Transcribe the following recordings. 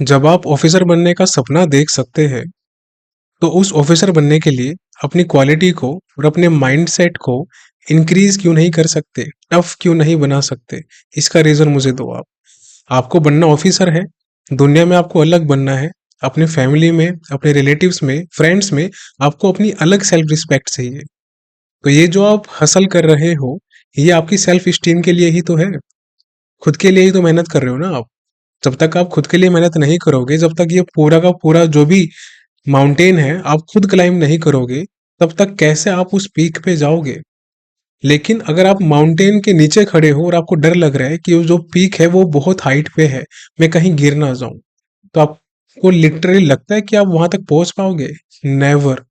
जब आप ऑफिसर बनने का सपना देख सकते हैं, तो उस ऑफिसर बनने के लिए अपनी क्वालिटी को और अपने माइंडसेट को इंक्रीज क्यों नहीं कर सकते, टफ क्यों नहीं बना सकते? इसका रीजन मुझे दो आप। आपको बनना ऑफिसर है, दुनिया में आपको अलग बनना है, अपने फैमिली में, अपने रिलेटिव्स में, फ्रेंड्स में आपको अपनी अलग सेल्फ रिस्पेक्ट चाहिए। तो ये जो आप हसल कर रहे हो, ये आपकी सेल्फ स्टीम के लिए ही तो है, खुद के लिए ही तो मेहनत कर रहे हो ना आप। जब तक आप खुद के लिए मेहनत नहीं करोगे, जब तक ये पूरा का पूरा जो भी माउंटेन है आप खुद क्लाइंब नहीं करोगे, तब तक कैसे आप उस पीक पे जाओगे? लेकिन अगर आप माउंटेन के नीचे खड़े हो और आपको डर लग रहा है कि वो जो पीक है वो बहुत हाइट पे है, मैं कहीं गिर ना जाऊं, तो आपको लिटरली लगता है कि आप वहां तक पहुंच पाओगे? नेवर।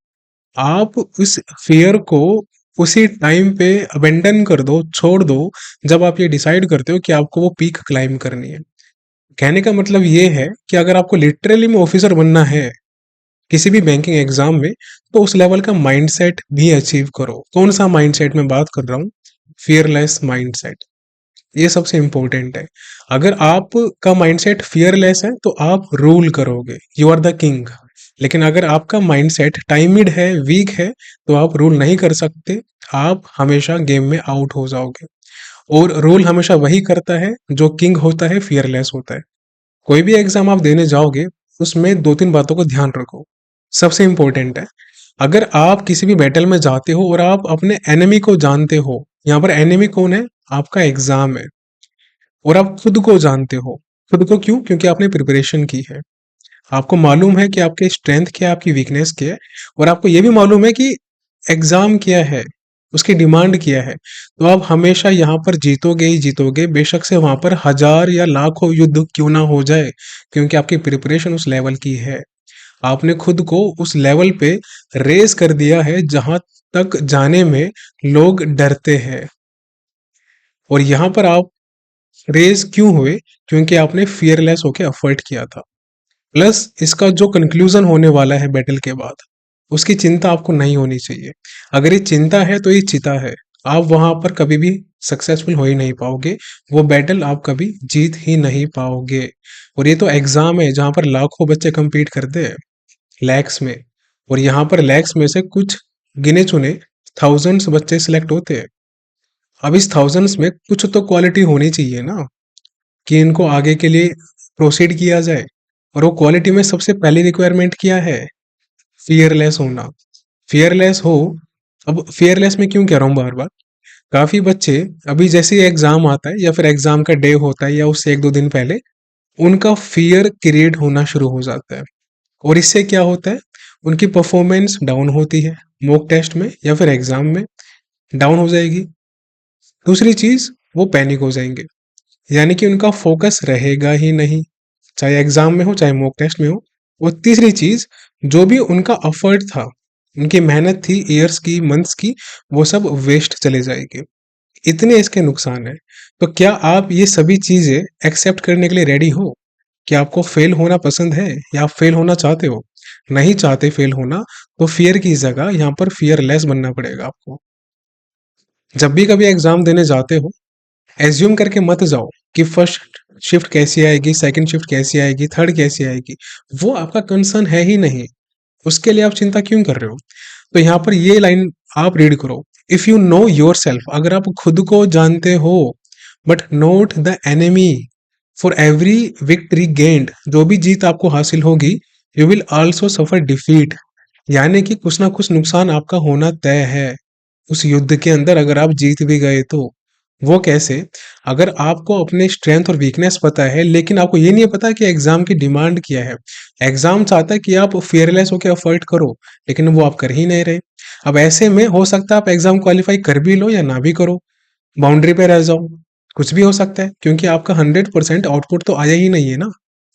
आप उस फियर को उसी टाइम पे अबेंडन कर दो, छोड़ दो, जब आप ये डिसाइड करते हो कि आपको वो पीक क्लाइंब करनी है। कहने का मतलब ये है कि अगर आपको लिटरली में ऑफिसर बनना है किसी भी बैंकिंग एग्जाम में, तो उस लेवल का माइंडसेट भी अचीव करो। कौन सा माइंडसेट मैं बात कर रहा हूँ? Fearless mindset. ये सबसे इंपॉर्टेंट है। अगर आपका माइंडसेट फियरलेस है तो आप रूल करोगे, यू आर द किंग। लेकिन अगर आपका माइंडसेट टाइमिड है, वीक है, तो आप रूल नहीं कर सकते, आप हमेशा गेम में आउट हो जाओगे। और रूल हमेशा वही करता है जो किंग होता है, फियरलेस होता है। कोई भी एग्जाम आप देने जाओगे, उसमें दो तीन बातों को ध्यान रखो। सबसे इंपॉर्टेंट है, अगर आप किसी भी बैटल में जाते हो और आप अपने एनिमी को जानते हो, यहाँ पर एनिमी कौन है? आपका एग्जाम है। और आप खुद को जानते हो। खुद को क्यों? क्योंकि आपने प्रिपरेशन की है। आपको मालूम है कि आपके स्ट्रेंथ क्या है, आपकी वीकनेस क्या है, और आपको ये भी मालूम है कि एग्जाम क्या है, उसकी डिमांड क्या है। तो आप हमेशा यहाँ पर जीतोगे ही जीतोगे, बेशक से वहां पर हजार या लाखों युद्ध क्यों ना हो जाए, क्योंकि आपकी प्रिपरेशन उस लेवल की है। आपने खुद को उस लेवल पे रेस कर दिया है जहां तक जाने में लोग डरते हैं। और यहाँ पर आप रेस क्यों हुए? क्योंकि आपने फियरलेस होके एफर्ट किया था। प्लस इसका जो कंक्लूजन होने वाला है बैटल के बाद, उसकी चिंता आपको नहीं होनी चाहिए। अगर ये चिंता है तो ये चिता है। आप वहां पर कभी भी सक्सेसफुल हो ही नहीं पाओगे, वो बैटल आप कभी जीत ही नहीं पाओगे। और ये तो एग्जाम है जहां पर लाखों बच्चे compete करते हैं, लैक्स में। और यहाँ पर लैक्स में से कुछ गिने चुने थाउजेंड्स बच्चे सिलेक्ट होते हैं। अब इस थाउजेंड्स में कुछ तो क्वालिटी होनी चाहिए ना, कि इनको आगे के लिए प्रोसीड किया जाए। और वो क्वालिटी में सबसे पहली रिक्वायरमेंट क्या है? फियरलेस होना। फियरलेस हो। अब फियरलेस में क्यों कह रहा हूँ बार बार? काफी बच्चे अभी जैसे ही एग्जाम आता है या फिर एग्जाम का डे होता है या उससे एक दो दिन पहले, उनका फियर क्रिएट होना शुरू हो जाता है। और इससे क्या होता है? उनकी परफॉर्मेंस डाउन होती है, मॉक टेस्ट में या फिर एग्जाम में डाउन हो जाएगी। दूसरी चीज, वो पैनिक हो जाएंगे, यानी कि उनका फोकस रहेगा ही नहीं, चाहे एग्जाम में हो चाहे मॉक टेस्ट में हो। और तीसरी चीज, जो भी उनका एफर्ट था, उनकी मेहनत थी ईयर्स की, मंथ्स की, वो सब वेस्ट चले जाएगी। इतने इसके नुकसान है। तो क्या आप ये सभी चीजें एक्सेप्ट करने के लिए रेडी हो? कि आपको फेल होना पसंद है या आप फेल होना चाहते हो? नहीं चाहते फेल होना, तो फियर की जगह यहाँ पर फियरलेस बनना पड़ेगा आपको। जब भी कभी एग्जाम देने जाते हो, एज्यूम करके मत जाओ कि फर्स्ट शिफ्ट कैसी आएगी, सेकंड शिफ्ट कैसी आएगी, थर्ड कैसी आएगी। वो आपका कंसर्न है ही नहीं, उसके लिए आप चिंता क्यों कर रहे हो? तो यहाँ पर ये लाइन आप रीड करो। If you know your self, अगर आप खुद को जानते हो, but note the enemy, for every victory gained, जो भी जीत आपको हासिल होगी, you will also suffer defeat, यानी कि कुछ ना कुछ नुकसान आपका होना तय है उस युद्ध के अंदर, अगर आप जीत भी गए तो। वो कैसे? अगर आपको अपने स्ट्रेंथ और वीकनेस पता है, लेकिन आपको ये नहीं पता कि एग्जाम की डिमांड क्या है। एग्जाम चाहता है कि आप फियरलेस होकर एफर्ट करो, लेकिन वो आप कर ही नहीं रहे। अब ऐसे में हो सकता है आप एग्जाम क्वालिफाई कर भी लो या ना भी करो, बाउंड्री पे रह जाओ, कुछ भी हो सकता है, क्योंकि आपका 100% आउटपुट तो आया ही नहीं है ना।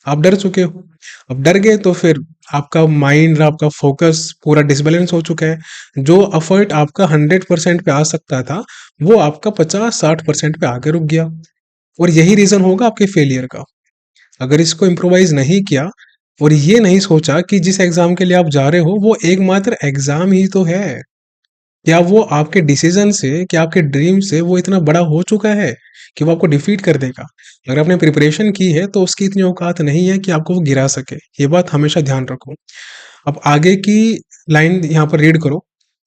आप डर चुके हो। अब डर गए तो फिर आपका माइंड, आपका फोकस पूरा डिसबैलेंस हो चुका है। जो एफर्ट आपका 100% पे आ सकता था, वो आपका 50-60% पे आके रुक गया। और यही रीजन होगा आपके फेलियर का। अगर इसको इम्प्रोवाइज नहीं किया और ये नहीं सोचा कि जिस एग्जाम के लिए आप जा रहे हो वो एकमात्र एग्जाम ही तो है, क्या वो आपके डिसीजन से, क्या आपके ड्रीम से वो इतना बड़ा हो चुका है कि वो आपको डिफीट कर देगा? अगर आपने प्रिपरेशन की है तो उसकी इतनी औकात नहीं है कि आपको वो गिरा सके। ये बात हमेशा ध्यान रखो। अब आगे की लाइन यहाँ पर रीड करो।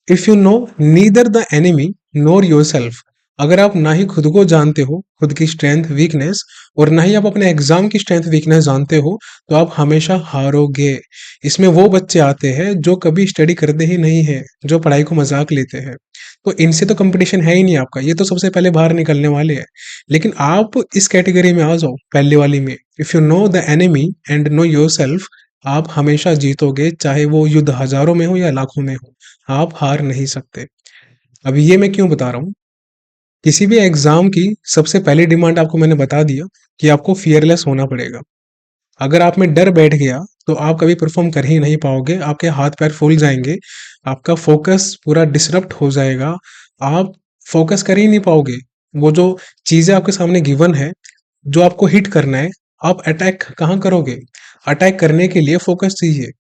If you know neither the enemy NOR your self. अगर आप ना ही खुद को जानते हो, खुद की स्ट्रेंथ वीकनेस, और ना ही आप अपने एग्जाम की स्ट्रेंथ वीकनेस जानते हो, तो आप हमेशा हारोगे। इसमें वो बच्चे आते हैं जो कभी स्टडी करते ही नहीं है, जो पढ़ाई को मजाक लेते हैं। तो इनसे तो कंपटीशन है ही नहीं आपका, ये तो सबसे पहले बाहर निकलने वाले हैं। लेकिन आप इस कैटेगरी में आ जाओ, पहले वाली में। If you know the enemy and know your self, आप हमेशा जीतोगे, चाहे वो युद्ध हजारों में हो या लाखों में हो। आप हार नहीं सकते। अब ये मैं क्यों बता रहा हूँ? किसी भी एग्जाम की सबसे पहली डिमांड आपको मैंने बता दिया कि आपको फियरलेस होना पड़ेगा। अगर आप में डर बैठ गया तो आप कभी परफॉर्म कर ही नहीं पाओगे, आपके हाथ पैर फूल जाएंगे, आपका फोकस पूरा डिसरप्ट हो जाएगा, आप फोकस कर ही नहीं पाओगे। वो जो चीजें आपके सामने गिवन है, जो आपको हिट करना है, आप अटैक कहाँ करोगे? अटैक करने के लिए फोकस चाहिए।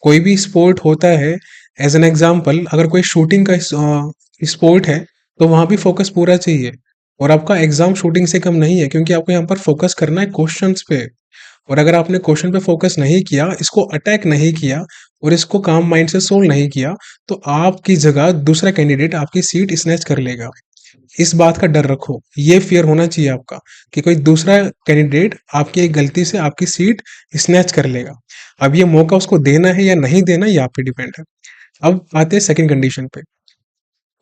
कोई भी स्पोर्ट होता है, एज एन एग्जाम्पल अगर कोई शूटिंग का स्पोर्ट है, तो वहां भी फोकस पूरा चाहिए। और आपका एग्जाम शूटिंग से कम नहीं है, क्योंकि आपको यहाँ पर फोकस करना है क्वेश्चंस पे। और अगर आपने क्वेश्चन पे फोकस नहीं किया, इसको अटैक नहीं किया, और इसको काम माइंड से सोल्व नहीं किया, तो आपकी जगह दूसरा कैंडिडेट आपकी सीट स्नैच कर लेगा। इस बात का डर रखो, ये फियर होना चाहिए आपका, कि कोई दूसरा कैंडिडेट आपकी एक गलती से आपकी सीट स्नैच कर लेगा। अब ये मौका उसको देना है या नहीं देना, ये आप पे डिपेंड है। अब आते हैं सेकंड कंडीशन पे।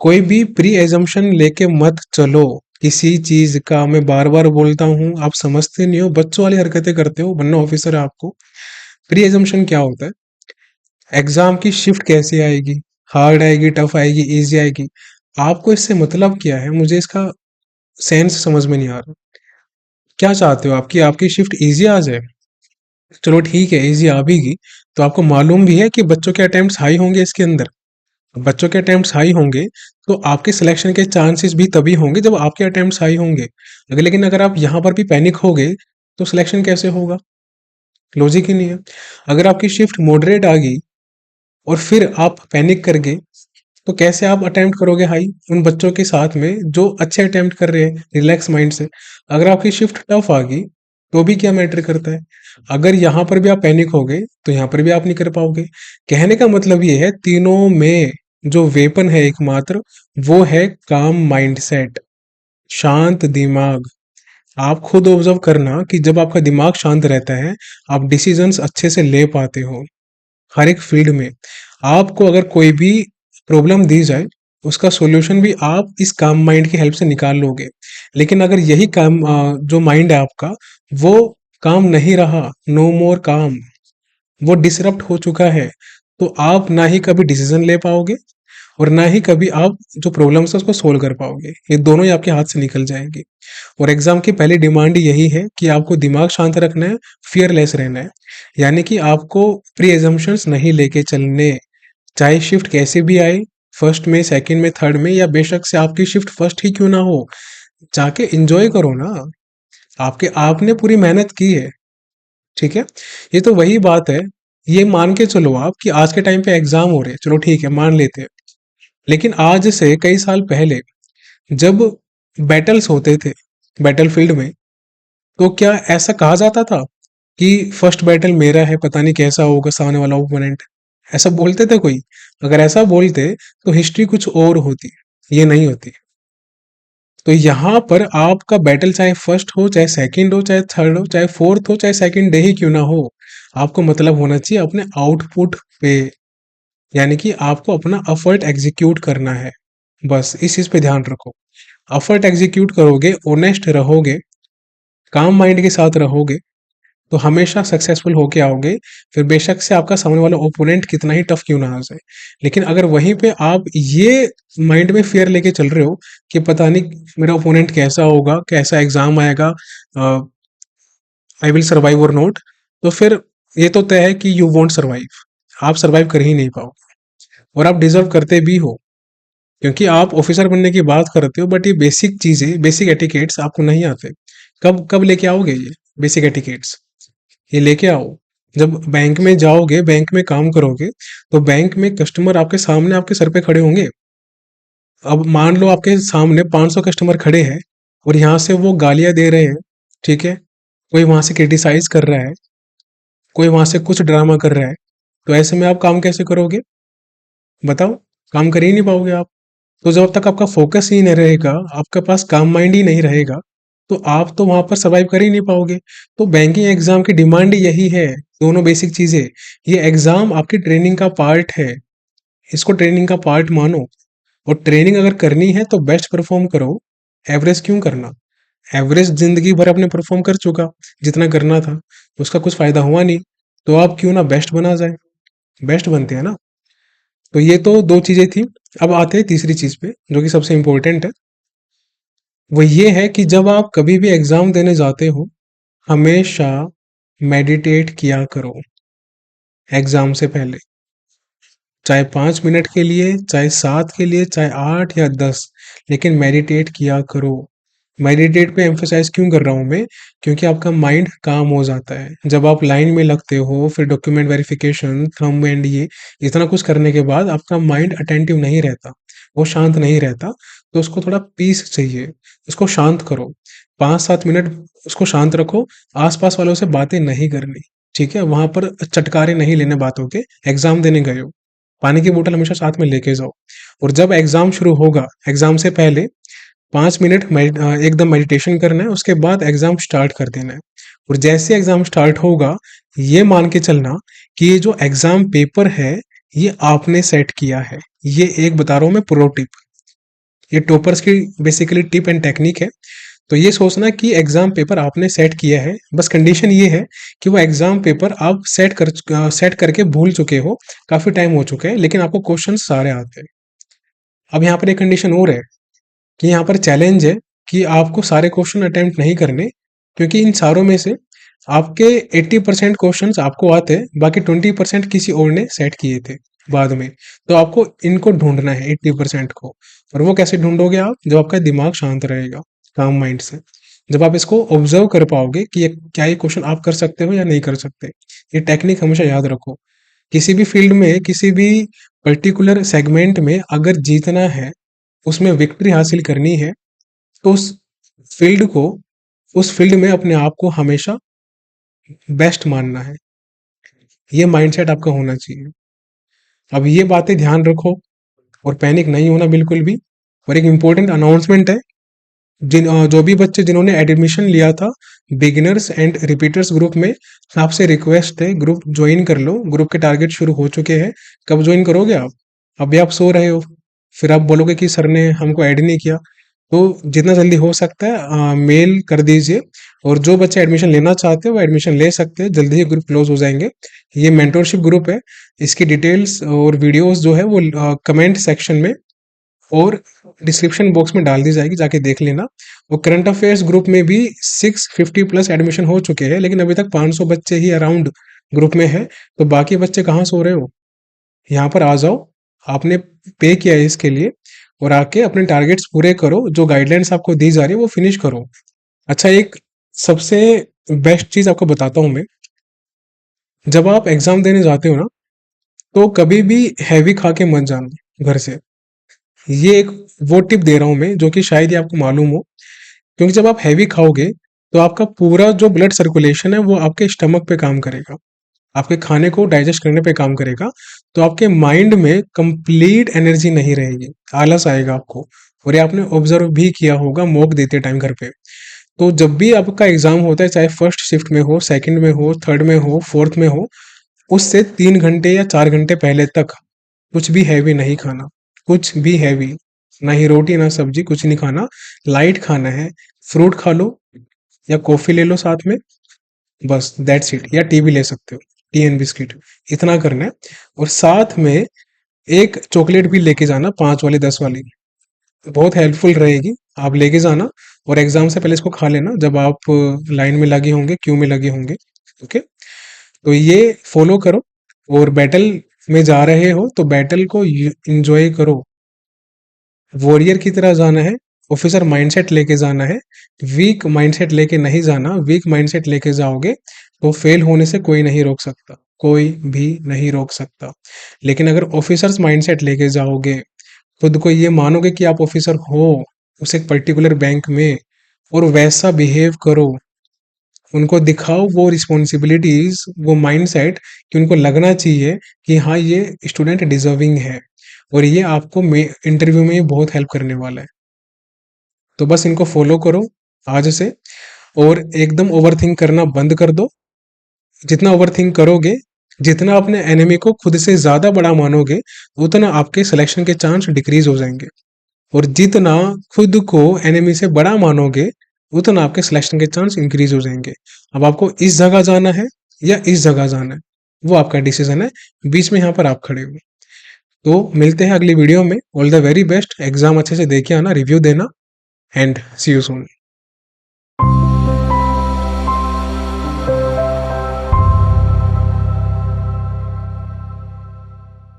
कोई भी प्री एजम्पशन लेके मत चलो किसी चीज का। मैं बार बार बोलता हूँ, आप समझते नहीं हो, बच्चों वाली हरकतें करते हो, बनना ऑफिसर है आपको। प्री एजम्पशन क्या होता है? एग्जाम की शिफ्ट कैसी आएगी, हार्ड आएगी, टफ आएगी, इजी आएगी, आपको इससे मतलब क्या है? मुझे इसका सेंस समझ में नहीं आ रहा। क्या चाहते हो आपकी आपकी शिफ्ट इजी आ जाए? चलो ठीक है, इजी आ भी गई, तो आपको मालूम भी है कि बच्चों के अटेम्प्ट्स हाई होंगे इसके अंदर। बच्चों के अटेम्प्ट्स हाई होंगे, तो आपके सिलेक्शन के चांसेस भी तभी होंगे जब आपके अटेम्प्ट्स हाई होंगे। अगर लेकिन अगर आप यहाँ पर भी पैनिक हो गए, तो सिलेक्शन कैसे होगा? लॉजिक ही नहीं है। अगर आपकी शिफ्ट मॉडरेट आ गई और फिर आप पैनिक कर गए, तो कैसे आप अटेम्प्ट करोगे हाई उन बच्चों के साथ में जो अच्छे अटेम्प्ट कर रहे हैं रिलैक्स माइंड से? अगर आपकी शिफ्ट टफ आ गई, तो भी क्या मैटर करता है? अगर यहाँ पर भी आप पैनिक हो गए, तो यहाँ पर भी आप नहीं कर पाओगे। कहने का मतलब ये है, तीनों में जो वेपन है एकमात्र, वो है काम माइंडसेट, शांत दिमाग। आप खुद ऑब्जर्व करना कि जब आपका दिमाग शांत रहता है, आप डिसीजंस अच्छे से ले पाते हो। हर एक फील्ड में आपको अगर कोई भी प्रॉब्लम दी जाए, उसका सॉल्यूशन भी आप इस काम माइंड की हेल्प से निकाल लोगे। लेकिन अगर यही काम जो माइंड है आपका, वो काम नहीं रहा, नो मोर काम, वो डिसरप्ट हो चुका है, तो आप ना ही कभी डिसीजन ले पाओगे, और ना ही कभी आप जो प्रॉब्लम्स है उसको सोल्व कर पाओगे। ये दोनों ही आपके हाथ से निकल जाएंगे। और एग्जाम की पहली डिमांड यही है कि आपको दिमाग शांत रखना है, फियरलेस रहना है। यानी कि आपको प्री एजम्पशंस नहीं लेके चलने। चाहे शिफ्ट कैसे भी आए, फर्स्ट में, सेकंड में, थर्ड में, या बेशक से आपकी शिफ्ट फर्स्ट ही क्यों ना हो, जाके एंजॉय करो ना। आपके आपने पूरी मेहनत की है, ठीक है? ये तो वही बात है। ये मान के चलो आप कि आज के टाइम पे एग्जाम हो रहे हैं, चलो ठीक है, मान लेते हैं। लेकिन आज से कई साल पहले जब बैटल्स होते थे बैटल फील्ड में, तो क्या ऐसा कहा जाता था कि फर्स्ट बैटल मेरा है, पता नहीं कैसा होगा सामने वाला ओपोनेंट? ऐसा बोलते थे कोई? अगर ऐसा बोलते, तो हिस्ट्री कुछ और होती, ये नहीं होती। तो यहाँ पर आपका बैटल चाहे फर्स्ट हो, चाहे सेकंड हो, चाहे थर्ड हो, चाहे फोर्थ हो, चाहे सेकंड डे ही क्यों ना हो, आपको मतलब होना चाहिए अपने आउटपुट पे। यानी कि आपको अपना एफर्ट एग्जीक्यूट करना है। बस इस चीज पे ध्यान रखो। एफर्ट एग्जीक्यूट करोगे, ऑनेस्ट रहोगे, काम माइंड के साथ रहोगे, तो हमेशा सक्सेसफुल होके आओगे। फिर बेशक से आपका सामने वाला ओपोनेंट कितना ही टफ क्यों ना आ जाए। लेकिन अगर वहीं पे आप ये माइंड में फियर लेके चल रहे हो कि पता नहीं मेरा ओपोनेंट कैसा होगा, कैसा एग्जाम आएगा, आई विल सर्वाइव और नॉट, तो फिर ये तो तय है कि यू वॉन्ट सर्वाइव। आप सर्वाइव कर ही नहीं पाओगे, और आप डिजर्व करते भी हो, क्योंकि आप ऑफिसर बनने की बात करते हो, बट ये बेसिक चीजें, बेसिक एटिकेट्स आपको नहीं आते। कब कब लेके आओगे ये बेसिक एटिकेट्स? ये लेके आओ जब बैंक में जाओगे, बैंक में काम करोगे, तो बैंक में कस्टमर आपके सामने आपके सर पे खड़े होंगे। अब मान लो आपके सामने 500 कस्टमर खड़े हैं और यहाँ से वो गालियां दे रहे हैं, ठीक है, कोई वहां से क्रिटिसाइज कर रहा है, कोई वहां से कुछ ड्रामा कर रहा है, तो ऐसे में आप काम कैसे करोगे? बताओ, काम कर ही नहीं पाओगे आप। तो जब तक आपका फोकस ही नहीं रहेगा, आपके पास काम माइंड ही नहीं रहेगा, तो आप तो वहां पर सर्वाइव कर ही नहीं पाओगे। तो बैंकिंग एग्जाम की डिमांड यही है, दोनों बेसिक चीजें। ये एग्जाम आपकी ट्रेनिंग का पार्ट है, इसको ट्रेनिंग का पार्ट मानो। और ट्रेनिंग अगर करनी है तो बेस्ट परफॉर्म करो, एवरेज क्यों करना? एवरेज जिंदगी भर अपने परफॉर्म कर चुका, जितना करना था, उसका कुछ फायदा हुआ नहीं। तो आप क्यों ना बेस्ट बना जाए, बेस्ट बनते हैं ना। तो ये तो दो चीजें थी। अब आते हैं तीसरी चीज पे, जो कि सबसे इंपॉर्टेंट है। वो ये है कि जब आप कभी भी एग्जाम देने जाते हो, हमेशा मेडिटेट किया करो एग्जाम से पहले। चाहे 5 मिनट के लिए, चाहे 7 के लिए, चाहे 8 या 10, लेकिन मेडिटेट किया करो। मेडिटेट पे एम्फोसाइज क्यों कर रहा हूँ मैं? क्योंकि आपका माइंड काम हो जाता है जब आप लाइन में लगते हो, फिर डॉक्यूमेंट वेरिफिकेशन, थंब एंड ये इतना कुछ करने के बाद आपका माइंड अटेंटिव नहीं रहता, वो शांत नहीं रहता। तो उसको थोड़ा पीस चाहिए, उसको शांत करो। 5-7 मिनट उसको शांत रखो। आसपास वालों से बातें नहीं करनी, ठीक है, वहां पर चटकारे नहीं लेने बातों के। एग्जाम देने गए हो, पानी की बोतल हमेशा साथ में लेके जाओ। और जब एग्जाम शुरू होगा, एग्जाम से पहले 5 मिनट एकदम मेडिटेशन करना है, उसके बाद एग्जाम स्टार्ट कर देना है। और जैसे एग्जाम स्टार्ट होगा, ये मान के चलना कि ये जो एग्जाम पेपर है, ये आपने सेट किया है। ये एक बता रहा हूं मैं प्रो टिप, ये टॉपर्स की बेसिकली टिप एंड टेक्निक है। तो ये सोचना कि एग्जाम पेपर आपने सेट किया है, बस कंडीशन ये है कि वो एग्जाम पेपर आप सेट करके भूल चुके हो, काफी टाइम हो चुका है, लेकिन आपको क्वेश्चन सारे आते हैं। अब यहाँ पर एक कंडीशन और है कि यहाँ पर चैलेंज है कि आपको सारे क्वेश्चन अटेम्प्ट नहीं करने, क्योंकि इन सारों में से आपके 80% क्वेश्चन आपको आते हैं, बाकी 20% किसी और ने सेट किए थे बाद में। तो आपको इनको ढूंढना है 80% को। और वो कैसे ढूंढोगे आप? जब आपका दिमाग शांत रहेगा, काम माइंड से। जब आप इसको ऑब्जर्व कर पाओगे कि ये क्या, ये क्वेश्चन आप कर सकते हो या नहीं कर सकते। ये टेक्निक हमेशा याद रखो। किसी भी फील्ड में, किसी भी पर्टिकुलर सेगमेंट में अगर जीतना है, उसमें विक्ट्री हासिल करनी है, तो फील्ड को उस फील्ड में अपने आप को हमेशा बेस्ट मानना है। ये माइंडसेट आपका होना चाहिए। अब ये बातें ध्यान रखो और पैनिक नहीं होना बिल्कुल भी। और एक इम्पोर्टेंट अनाउंसमेंट है, जो भी बच्चे जिन्होंने एडमिशन लिया था बिगिनर्स एंड रिपीटर्स ग्रुप में, आपसे रिक्वेस्ट है ग्रुप ज्वाइन कर लो। ग्रुप के टारगेट शुरू हो चुके हैं। कब ज्वाइन करोगे आप? अभी आप सो रहे हो, फिर आप बोलोगे कि सर ने हमको ऐड नहीं किया। तो जितना जल्दी हो सकता है मेल कर दीजिए। और जो बच्चे एडमिशन लेना चाहते हैं वो एडमिशन ले सकते हैं, जल्दी ही ग्रुप क्लोज हो जाएंगे। ये मेंटोरशिप ग्रुप है, इसकी डिटेल्स और वीडियोस जो है वो कमेंट सेक्शन में और डिस्क्रिप्शन बॉक्स में डाल दी जाएगी, जाके देख लेना। और करंट अफेयर्स ग्रुप में भी 650+ एडमिशन हो चुके हैं, लेकिन अभी तक 500 बच्चे ही अराउंड ग्रुप में है। तो बाकी बच्चे कहाँ सो रहे हो? यहाँ पर आ जाओ, आपने पे किया है इसके लिए, और आके अपने टारगेट्स पूरे करो, जो गाइडलाइंस आपको दी जा रही है वो फिनिश करो। अच्छा, एक सबसे बेस्ट चीज आपको बताता हूँ मैं। जब आप एग्जाम देने जाते हो ना, तो कभी भी हैवी खा के मत जाना घर से। ये एक वो टिप दे रहा हूँ मैं, जो कि शायद ही आपको मालूम हो। क्योंकि जब आप हैवी खाओगे, तो आपका पूरा जो ब्लड सर्कुलेशन है वो आपके स्टमक पे काम करेगा, आपके खाने को डाइजेस्ट करने पे काम करेगा। तो आपके माइंड में कंप्लीट एनर्जी नहीं रहेगी, आलस आएगा आपको। और ये आपने ऑब्जर्व भी किया होगा मॉक देते टाइम घर पे। तो जब भी आपका एग्जाम होता है, चाहे फर्स्ट शिफ्ट में हो, सेकंड में हो, थर्ड में हो, फोर्थ में हो, उससे 3 घंटे या 4 घंटे पहले तक कुछ भी हैवी नहीं खाना। कुछ भी हैवी, ना ही रोटी ना सब्जी, कुछ नहीं खाना। लाइट खाना है, फ्रूट खा लो या कॉफी ले लो साथ में, बस दैट्स इट। या टी भी ले सकते हो, टी एंड बिस्किट, इतना करना है। और साथ में एक चॉकलेट भी लेके जाना, 5 वाली 10 वाली, बहुत हेल्पफुल रहेगी। आप लेके जाना और एग्जाम से पहले इसको खा लेना, जब आप लाइन में लगे होंगे, क्यू में लगे होंगे। ओके, तो ये फॉलो करो। और बैटल में जा रहे हो तो बैटल को एंजॉय करो, वॉरियर की तरह जाना है। ऑफिसर माइंडसेट लेके जाना है, वीक माइंडसेट लेके नहीं जाना। वीक माइंडसेट लेके जाओगे तो फेल होने से कोई नहीं रोक सकता, कोई भी नहीं रोक सकता। लेकिन अगर ऑफिसर्स माइंडसेट लेके जाओगे खुद को ये मानोगे कि आप ऑफिसर हो उस एक पर्टिकुलर बैंक में, और वैसा बिहेव करो। उनको दिखाओ वो रिस्पॉन्सिबिलिटीज, वो माइंडसेट, कि उनको लगना चाहिए कि हाँ ये स्टूडेंट डिजर्विंग है और ये आपको इंटरव्यू में ये बहुत हेल्प करने वाला है। तो बस इनको फॉलो करो आज से, और एकदम ओवरथिंक करना बंद कर दो। जितना ओवरथिंक करोगे, जितना अपने एनिमी को खुद से ज्यादा बड़ा मानोगे, उतना आपके सिलेक्शन के चांस डिक्रीज हो जाएंगे। और जितना खुद को एनिमी से बड़ा मानोगे, उतना आपके सिलेक्शन के चांस इंक्रीज हो जाएंगे। अब आपको इस जगह जाना है या इस जगह जाना है, वो आपका डिसीजन है। बीच में यहाँ पर आप खड़े हो। तो मिलते हैं अगली वीडियो में। All the very best, exam अच्छे से देके आना, रिव्यू देना, एंड सी यू सून।